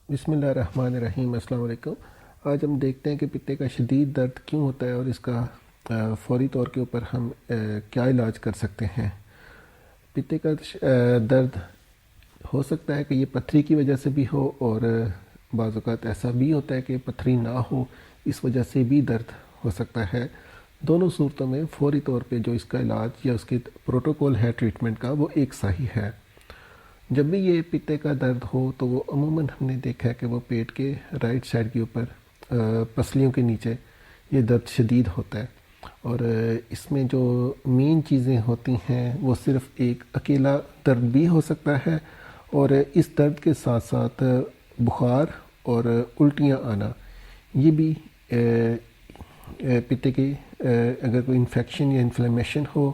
بسم اللہ الرحمن الرحیم۔ السلام علیکم۔ آج ہم دیکھتے ہیں کہ پتے کا شدید درد کیوں ہوتا ہے اور اس کا فوری طور کے اوپر ہم کیا علاج کر سکتے ہیں۔ پتے کا درد ہو سکتا ہے کہ یہ پتھری کی وجہ سے بھی ہو، اور بعض اوقات ایسا بھی ہوتا ہے کہ پتھری نہ ہو، اس وجہ سے بھی درد ہو سکتا ہے۔ دونوں صورتوں میں فوری طور پہ جو اس کا علاج یا اس کے پروٹوکول ہے ٹریٹمنٹ کا، وہ ایک سا ہی ہے۔ جب بھی یہ پتے کا درد ہو تو وہ عموماً ہم نے دیکھا ہے کہ وہ پیٹ کے رائٹ سائڈ کے اوپر پسلیوں کے نیچے یہ درد شدید ہوتا ہے، اور اس میں جو مین چیزیں ہوتی ہیں وہ صرف ایک اکیلا درد بھی ہو سکتا ہے، اور اس درد کے ساتھ ساتھ بخار اور الٹیاں آنا، یہ بھی پتے کے اگر کوئی انفیکشن یا انفلیمیشن ہو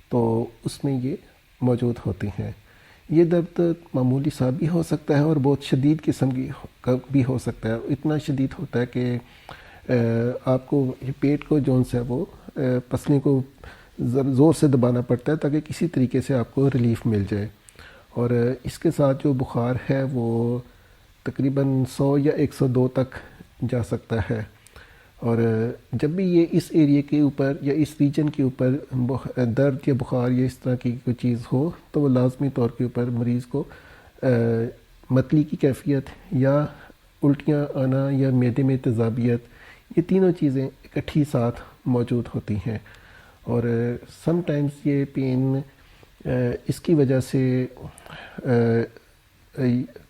تو اس میں یہ موجود ہوتی ہیں۔ یہ درد معمولی سا بھی ہو سکتا ہے اور بہت شدید قسم کا بھی ہو سکتا ہے۔ اتنا شدید ہوتا ہے کہ آپ کو پیٹ کو جون سے وہ پسلیوں کو زور سے دبانا پڑتا ہے تاکہ کسی طریقے سے آپ کو ریلیف مل جائے، اور اس کے ساتھ جو بخار ہے وہ تقریباً 100 یا 102 تک جا سکتا ہے۔ اور جب بھی یہ اس ایریے کے اوپر یا اس ریجن کے اوپر درد یا بخار یا اس طرح کی کوئی چیز ہو تو وہ لازمی طور کے اوپر مریض کو متلی کی کیفیت یا الٹیاں آنا یا معدے میں تیزابیت، یہ تینوں چیزیں اکٹھی ساتھ موجود ہوتی ہیں۔ اور سم ٹائمز یہ پین اس کی وجہ سے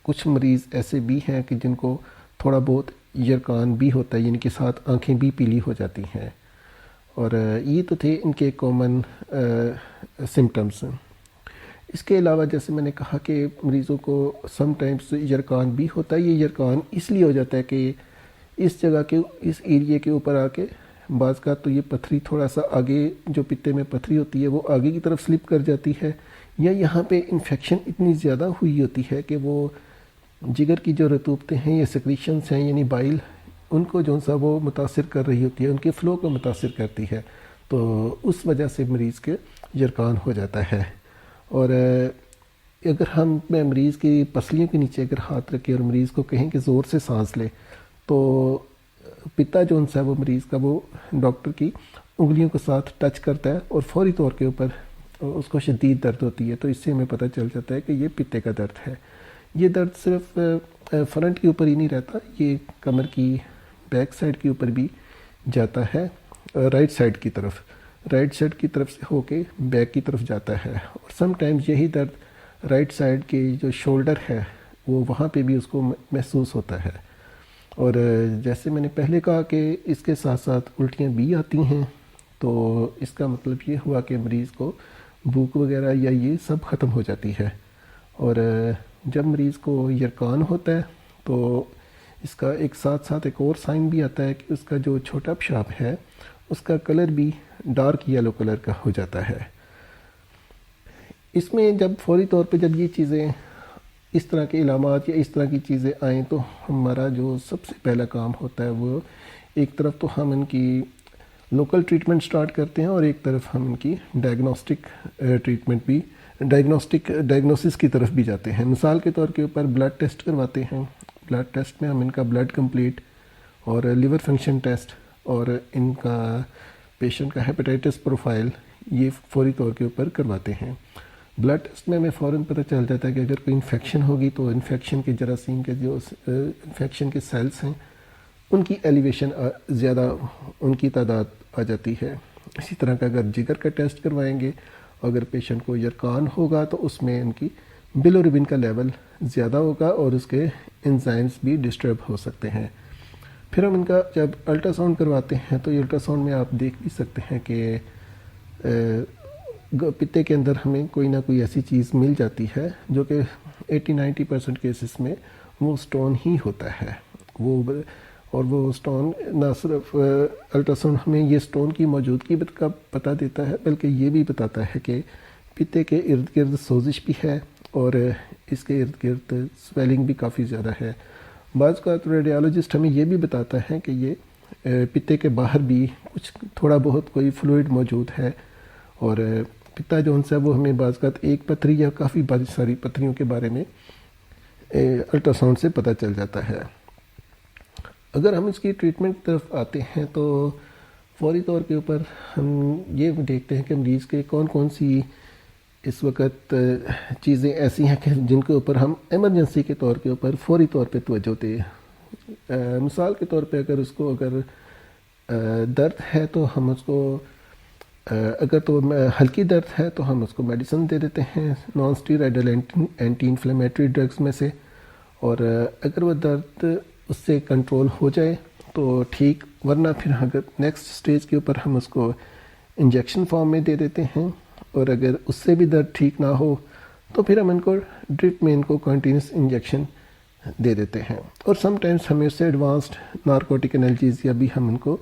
کچھ مریض ایسے بھی ہیں کہ جن کو تھوڑا بہت یرقان بھی ہوتا ہے، یعنی کہ ساتھ آنکھیں بھی پیلی ہو جاتی ہیں، اور یہ تو تھے ان کے کامن سمٹمز۔ اس کے علاوہ جیسے میں نے کہا کہ مریضوں کو سم ٹائمز یرقان بھی ہوتا ہے۔ یہ یرقان اس لیے ہو جاتا ہے کہ اس جگہ کے اس ایریے کے اوپر آ کے بعض کا تو یہ پتھری تھوڑا سا آگے، جو پتے میں پتھری ہوتی ہے وہ آگے کی طرف سلپ کر جاتی ہے، یا یہاں پہ انفیکشن اتنی زیادہ ہوئی ہوتی ہے کہ وہ جگر کی جو رطوبتیں ہیں یا سیکریشنز ہیں یعنی بائل، ان کو جو سا وہ متاثر کر رہی ہوتی ہے، ان کے فلو کو متاثر کرتی ہے، تو اس وجہ سے مریض کے یرقان ہو جاتا ہے۔ اور اگر ہم مریض کی پسلیوں کے نیچے اگر ہاتھ رکھیں اور مریض کو کہیں کہ زور سے سانس لے تو پتا جو سا وہ مریض کا وہ ڈاکٹر کی انگلیوں کے ساتھ ٹچ کرتا ہے اور فوری طور کے اوپر اس کو شدید درد ہوتی ہے، تو اس سے ہمیں پتہ چل جاتا ہے کہ یہ پتے کا درد ہے۔ یہ درد صرف فرنٹ کے اوپر ہی نہیں رہتا، یہ کمر کی بیک سائڈ کے اوپر بھی جاتا ہے، رائٹ سائڈ کی طرف سے ہو کے بیک کی طرف جاتا ہے، اور سم ٹائمز یہی درد رائٹ سائڈ کے جو شولڈر ہے وہ وہاں پہ بھی اس کو محسوس ہوتا ہے۔ اور جیسے میں نے پہلے کہا کہ اس کے ساتھ ساتھ الٹیاں بھی آتی ہیں، تو اس کا مطلب یہ ہوا کہ مریض کو بھوک وغیرہ یا یہ سب ختم ہو جاتی ہے۔ اور جب مریض کو یرقان ہوتا ہے تو اس کا ایک ساتھ ایک اور سائن بھی آتا ہے کہ اس کا جو چھوٹا پیشاب ہے اس کا کلر بھی ڈارک یلو کلر کا ہو جاتا ہے۔ اس میں جب فوری طور پہ جب یہ چیزیں، اس طرح کے علامات یا اس طرح کی چیزیں آئیں تو ہمارا جو سب سے پہلا کام ہوتا ہے وہ ایک طرف تو ہم ان کی لوکل ٹریٹمنٹ سٹارٹ کرتے ہیں، اور ایک طرف ہم ان کی ڈائگنوسٹک ٹریٹمنٹ بھی ڈائگنوسس کی طرف بھی جاتے ہیں۔ مثال کے طور کے اوپر بلڈ ٹیسٹ کرواتے ہیں۔ بلڈ ٹیسٹ میں ہم ان کا بلڈ کمپلیٹ اور لیور فنکشن ٹیسٹ اور ان کا پیشنٹ کا ہیپیٹائٹس پروفائل یہ فوری طور کے اوپر کرواتے ہیں۔ بلڈ ٹیسٹ میں ہمیں فوراً پتہ چل جاتا ہے کہ اگر کوئی انفیکشن ہوگی تو انفیکشن کے جراثیم کے جو انفیکشن کے سیلز ہیں ان کی ایلیویشن زیادہ، ان کی تعداد آ جاتی ہے۔ اسی طرح کا اگر جگر کا ٹیسٹ کروائیں گے، اگر پیشنٹ کو یرقان ہوگا تو اس میں ان کی بلیروبن کا لیول زیادہ ہوگا اور اس کے انزائمز بھی ڈسٹرب ہو سکتے ہیں۔ پھر ہم ان کا جب الٹرا ساؤنڈ کرواتے ہیں تو الٹرا ساؤنڈ میں آپ دیکھ بھی سکتے ہیں کہ پتے کے اندر ہمیں کوئی نہ کوئی ایسی چیز مل جاتی ہے جو کہ 80-90% کیسز میں وہ سٹون ہی ہوتا ہے۔ اور وہ سٹون نہ صرف الٹرا ساؤنڈ ہمیں یہ سٹون کی موجودگی کا پتہ دیتا ہے بلکہ یہ بھی بتاتا ہے کہ پتے کے ارد گرد سوزش بھی ہے اور اس کے ارد گرد سویلنگ بھی کافی زیادہ ہے۔ بعض کا ریڈیالوجسٹ ہمیں یہ بھی بتاتا ہے کہ یہ پتے کے باہر بھی کچھ تھوڑا بہت کوئی فلوئڈ موجود ہے، اور پتا جو ہے وہ ہمیں بعض کا ایک پتھری یا کافی ساری پتھریوں کے بارے میں الٹرا ساؤنڈ سے پتہ چل جاتا ہے۔ اگر ہم اس کی ٹریٹمنٹ کی طرف آتے ہیں تو فوری طور کے اوپر ہم یہ دیکھتے ہیں کہ مریض کے کون کون سی اس وقت چیزیں ایسی ہیں کہ جن کے اوپر ہم ایمرجنسی کے طور کے اوپر فوری طور پہ توجہ دیں۔ مثال کے طور پہ اگر درد ہے تو ہم اس کو اگر تو ہلکی درد ہے تو ہم اس کو میڈیسن دے دیتے ہیں نان اسٹیرائڈل اینٹی انفلیمیٹری ڈرگز میں سے، اور اگر وہ درد اس سے کنٹرول ہو جائے تو ٹھیک، ورنہ پھر اگر نیکسٹ سٹیج کے اوپر ہم اس کو انجیکشن فارم میں دے دیتے ہیں، اور اگر اس سے بھی درد ٹھیک نہ ہو تو پھر ہم ان کو ڈرپ میں ان کو کنٹینیوس انجیکشن دے دیتے ہیں، اور سم ٹائمز ہمیں اس سے ایڈوانسڈ نارکوٹک انالجیزیا بھی ہم ان کو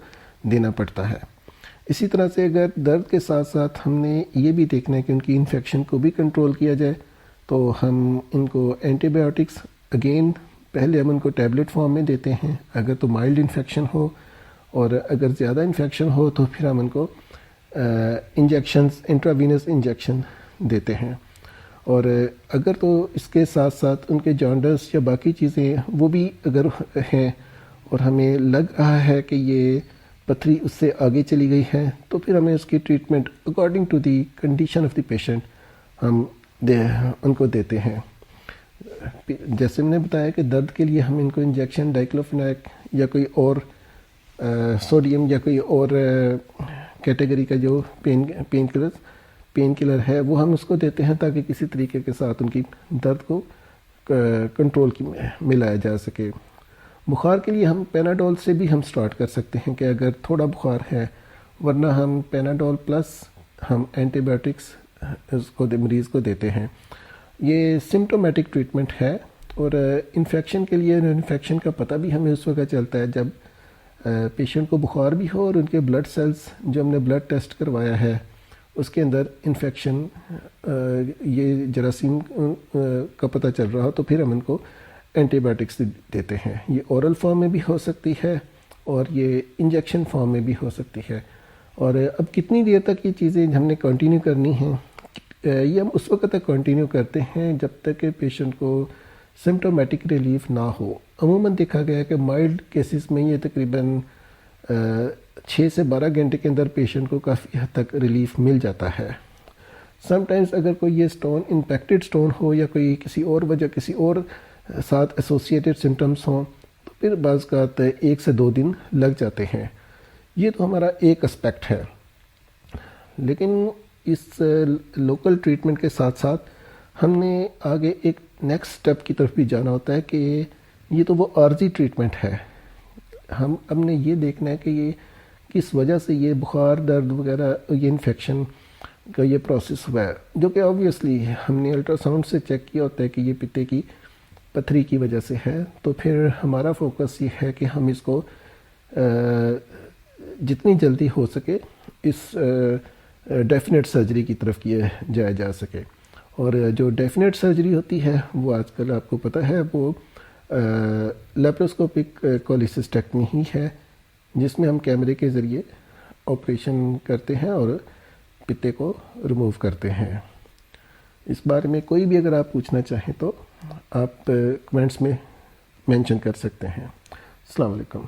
دینا پڑتا ہے۔ اسی طرح سے اگر درد کے ساتھ ساتھ ہم نے یہ بھی دیکھنا ہے کہ ان کی انفیکشن کو بھی کنٹرول کیا جائے تو ہم ان کو اینٹی بایوٹکس اگین پہلے ہم ان کو ٹیبلٹ فارم میں دیتے ہیں اگر تو مائلڈ انفیکشن ہو، اور اگر زیادہ انفیکشن ہو تو پھر ہم ان کو انجیکشنز انٹراوینس انجیکشن دیتے ہیں، اور اگر تو اس کے ساتھ ساتھ ان کے جانڈس یا باقی چیزیں وہ بھی اگر ہیں اور ہمیں لگ رہا ہے کہ یہ پتھری اس سے آگے چلی گئی ہے تو پھر ہمیں اس کی treatment according to the condition of the patient ہم ان کو دیتے ہیں۔ جیسے میں نے بتایا کہ درد کے لیے ہم ان کو انجیکشن ڈائکلوفیناک یا کوئی اور سوڈیم یا کوئی اور کیٹیگری کا جو پین کلر ہے وہ ہم اس کو دیتے ہیں تاکہ کسی طریقے کے ساتھ ان کی درد کو کنٹرول میں لایا جا سکے۔ بخار کے لیے ہم پیناڈول سے بھی ہم سٹارٹ کر سکتے ہیں کہ اگر تھوڑا بخار ہے، ورنہ ہم پیناڈول پلس ہم اینٹی بایوٹکس اس کو مریض کو دیتے ہیں۔ یہ سمٹومیٹک ٹریٹمنٹ ہے، اور انفیکشن کے لیے انفیکشن کا پتہ بھی ہمیں اس وقت چلتا ہے جب پیشنٹ کو بخار بھی ہو اور ان کے بلڈ سیلز جو ہم نے بلڈ ٹیسٹ کروایا ہے اس کے اندر انفیکشن یہ جراثیم کا پتہ چل رہا ہو تو پھر ہم ان کو اینٹی بایوٹکس دیتے ہیں۔ یہ اورل فارم میں بھی ہو سکتی ہے اور یہ انجیکشن فارم میں بھی ہو سکتی ہے، اور اب کتنی دیر تک یہ چیزیں ہم نے کنٹینیو کرنی ہیں یہ ہم اس وقت تک کنٹینیو کرتے ہیں جب تک کہ پیشنٹ کو سمٹومیٹک ریلیف نہ ہو۔ عموماً دیکھا گیا ہے کہ مائلڈ کیسز میں یہ تقریباً 6 سے 12 گھنٹے کے اندر پیشنٹ کو کافی حد تک ریلیف مل جاتا ہے۔ سم ٹائمز اگر کوئی یہ سٹون انفیکٹڈ سٹون ہو یا کوئی کسی اور وجہ کسی اور ساتھ ایسوسیٹڈ سمٹمز ہوں تو پھر بعض اوقات 1 سے 2 دن لگ جاتے ہیں۔ یہ تو ہمارا ایک اسپیکٹ ہے، لیکن اس لوکل ٹریٹمنٹ کے ساتھ ساتھ ہم نے آگے ایک نیکسٹ سٹیپ کی طرف بھی جانا ہوتا ہے کہ یہ تو وہ عارضی ٹریٹمنٹ ہے، ہم نے یہ دیکھنا ہے کہ یہ کس وجہ سے یہ بخار درد وغیرہ یہ انفیکشن کا یہ پروسیس ہوا ہے، جو کہ آبویسلی ہم نے الٹرا ساؤنڈ سے چیک کیا ہوتا ہے کہ یہ پتے کی پتھری کی وجہ سے ہے، تو پھر ہمارا فوکس یہ ہے کہ ہم اس کو جتنی جلدی ہو سکے اس ڈیفینیٹ سرجری کی طرف کیا جایا جا سکے۔ اور جو ڈیفینیٹ سرجری ہوتی ہے وہ آج کل آپ کو پتہ ہے وہ لیپروسکوپک کولیسسٹیکٹمی ہی ہے، جس میں ہم کیمرے کے ذریعے آپریشن کرتے ہیں اور پتے کو ریموو کرتے ہیں۔ اس بارے میں کوئی بھی اگر آپ پوچھنا چاہیں تو آپ کمنٹس میں مینشن کر سکتے ہیں۔ السلام علیکم۔